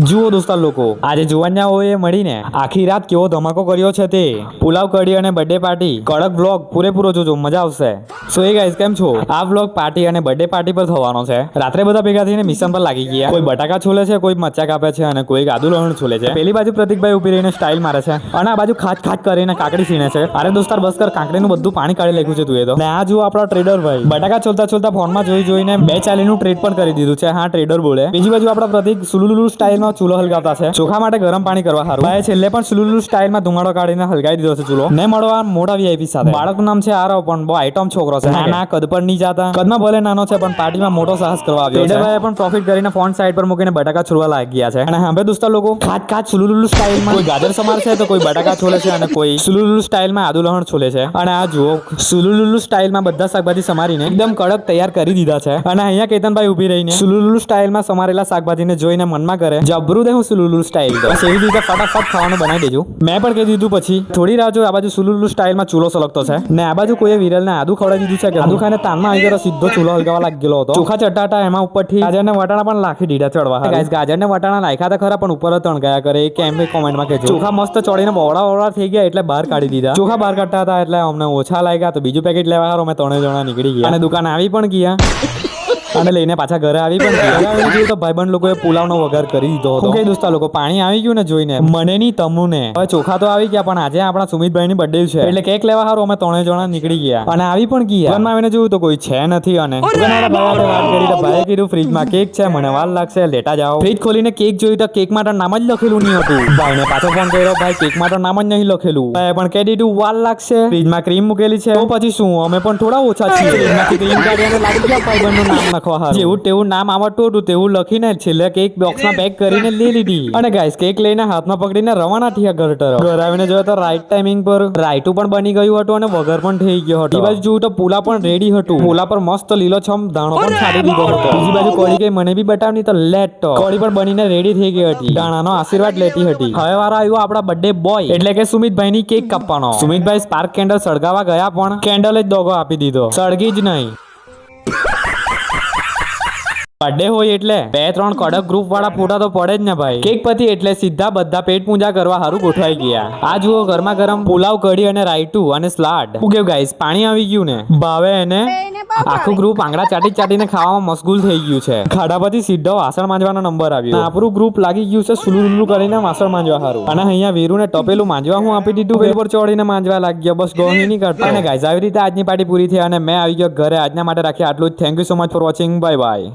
જુઓ દોસ્તાર લોકો, આજે જુવાનિયાઓએ મળીને આખી રાત કેવો ધમાકો કર્યો છે તે પુલાવ કઢી અને બર્થડે પાર્ટી કડક વ્લોગ પૂરેપૂરો જોજો, મજા આવશે. સો એ ગાઈસ, કેમ છો? આ વ્લોગ પાર્ટી અને બર્થડે પાર્ટી પર થવાનો છે. રાત્રે બધા ભેગા થઈને મિશન પર લાગી ગયા. કોઈ બટાકા છોલે છે, કોઈ મચ્ચા કાપે છે અને કોઈ આદુ લસણ છોલે છે. પેલી બાજુ પ્રતિકભાઈ ઉભી રહીને સ્ટાઇલ મારે છે અને આ બાજુ ખાચ ખાચ કરીને કાકડી સીણે છે. અરે દોસ્તાર બસ કર, કાકડીનું બધું પાણી કાઢી નાખ્યું છે તું એ તો. ને આ જુઓ આપણા ટ્રેડર ભાઈ બટાકા છોલતા છોલતા ફોનમાં જોઈને બે ચાલીનું ટ્રેડ પણ કરી દીધું છે. હા, ટ્રેડર બોલે. બીજી બાજુ આપણા પ્રતિક સુલુલુલુ સ્ટાઇલમાં ચૂલો હલગાવતા છે. ચોખા માટે ગરમ પાણી કરવા હારું. ભાઈ છેલ્લે પણ સુલુલુલુ સ્ટાઇલમાં ધુમાડો કાઢીને હલગાવી દીધો છે ચૂલો. ને મળવા મોટા વીઆઈપી સાથે. બાળકનું નામ છે આરવ, પણ બહુ આઈટમ છોકરો છે. ના કદ પર નહીં જાતા. કદમાં ભલે નાનો છે પણ પાર્ટીમાં મોટો સાહસ કરવા આવ્યો છે. ટ્રેડરભાઈએ પણ પ્રોફિટ કરીને ફોન સાઈડ પર મૂકીને બટાકા છોલવા લાગી ગયા છે. અને હવે દોસ્તો લોકો ખાચ ખાચ સુલુલુલુ સ્ટાઇલમાં કોઈ ગાજર સમાર છે તો કોઈ બટાકા છોલે છે અને કોઈ સુલુલુલુ સ્ટાઇલમાં આદુ લસણ છોલે છે. અને આ જુઓ સુલુલુલુ સ્ટાઇલમાં બધા શાકભાજી સમારીને એકદમ કડક તૈયાર કરી દીધા છે. અને અહીંયા કેતનભાઈ ઉભી રહીને સુલુલુલુ સ્ટાઇલમાં સમારેલા શાકભાજીને જોઈને મનમાં કરે જબરું દે હું સુલુલુલુ સ્ટાઇલ તો બસ એવી રીતે ફટાફટ ખાવાનું બનાવી દેજો. મેં પણ કહી દીધું. પછી થોડી રાહ જો આ બાજુ સુલુલુલુ સ્ટાઇલમાં ચૂલો સળગતો છે ને આ બાજુ કોઈએ વિરલને આદુ ખવડાવી દીધું છે કે આદુ ખાઈને તાનમાં આવી ગયો, સીધો ચૂલો હલગાવા લાગી ગયેલો હતો. ચોખા ચટાટા એમાં ઉપરથી ગાજર ને વટાણા પણ લાખી દીધા ચડવા. ગાઈસ, ગાજર ને વટાણા નાખ્યા હતા ખરા પણ ઉપર તણ ગયા કરે. એ કેમ કોમેન્ટમાં કહેજો. ચોખા મસ્ત ચડીને બોવડા થઈ ગયા એટલે બહાર કાઢી દીધા. ચોખા બહાર કાઢતા હતા એટલે અમને ઓછા લાગ્યા તો બીજું પેકેટ લેવા હારો અમે 3 જણા નીકળી ગયા અને દુકાન આવી પણ ગયા અને લઈને પાછા ઘરે આવી પણ ગયા. તો ભાઈબંધ લોકોએ પુલાવનો વઘાર કરી દીધો હતો. ઓકે દોસ્તા લોકો, પાણી આવી ગયું ને જોઈને મને નહીં તમુને. હવે ચોખા તો આવી ગયા પણ આજે આપણા સુમિતભાઈની બર્થડે છે એટલે કેક લેવા હારો અમે 3 જણા નીકળી ગયા અને આવી પણ ગયા. ઘરમાં આવીને જોયું તો કોઈ છે નથી અને વાત કરી તો ભાઈએ કીધું ફ્રીજમાં કેક છે, મને વાર લાગશે, લેટા જાઓ. ફ્રીજ ખોલીને કેક જોઈ તો કેક માટે નામ જ લખેલું નહીં હતું. ભાઈને પાછો ફોન કર્યો, ભાઈ કેક માટે નામ જ નહીં લખેલું. ભાઈ પણ કહી દીધું વાર લાગશે, ફ્રીજમાં ક્રીમ મૂકેલી છે. તો પછી શું, અમે પણ થોડા ઓછા છીએ. ક્રીમ કાઢીને લાગી ગયા ભાઈબંધનું નામ લખવા. જેવું તેવું નામ આવડતું હતું તેવું લખીને છેલ્લે કેક બોક્સમાં પેક કરીને લઈ લીધી અને ગાઈસ કેક લઈને હાથમાં પકડીને રવાના થયા ઘર તરફ. ઘર આવીને જોયો તો રાઈટ ટાઈમિંગ પર રાઈટું પણ બની ગયું હતું અને વઘાર પણ થઈ ગયો હતો. બીજી બાજુ જોયું તો પુલા પણ રેડી હતું. પુલા પર મસ્ત લીલોછમ દાણો પણ છાડી દીધો હતો. બીજી બાજુ કઢી કઈ મને બી બતાવની તો લેટ તો કઢી પણ બનીને રેડી થઈ ગઈ હતી. દાણાનો આશીર્વાદ લેતી હતી. હવે વારો આવ્યો આપણા બર્થડે બોય એટલે કે સુમિતભાઈની કેક કાપવાનો. સુમિતભાઈ સ્પાર્ક કેન્ડલ સળગાવવા ગયા પણ કેન્ડલ જ દોગો આપી દીધો, સળગી જ નહીં. બર્થડે હોય એટલે 2-3 કડક ગ્રુપ વાળા ફોટા તો પડે જ ને ભાઈ. કેક પતી એટલે સીધા બધા પેટ પૂજા કરવા હારું ગોઠવાઈ ગયા. આ જુઓ ગરમા ગરમ પુલાવ કઢી અને રાયતું અને સલાડ. શું કેવું ગાઈસ, પાણી આવી ગયું ને? ભાવે એને આખું ગ્રુપ આંગળા ચાટીને ખાવામાં મશગુલ થઈ ગયું છે. ખાડા પછી સીધો વાસણ માંજવાનો નંબર આવ્યો. આપણું ગ્રુપ લાગી ગયું છે સુલુલુલુ કરીને વાસણ માંજવા હારું. અને અહીંયા વીરુને ટપેલું માંજવા હું આપી દીધું. વેલ પર ચડીને માંજવા લાગ્યો. બસ ગોહી નહીં કરતા. અને ગાઈસ આવી રીતે આજની પાર્ટી પૂરી થઈ અને મેં આવી ગયો ઘરે. આજના માટે રાખી આટલું જ. Thank you so much for watching. Bye bye.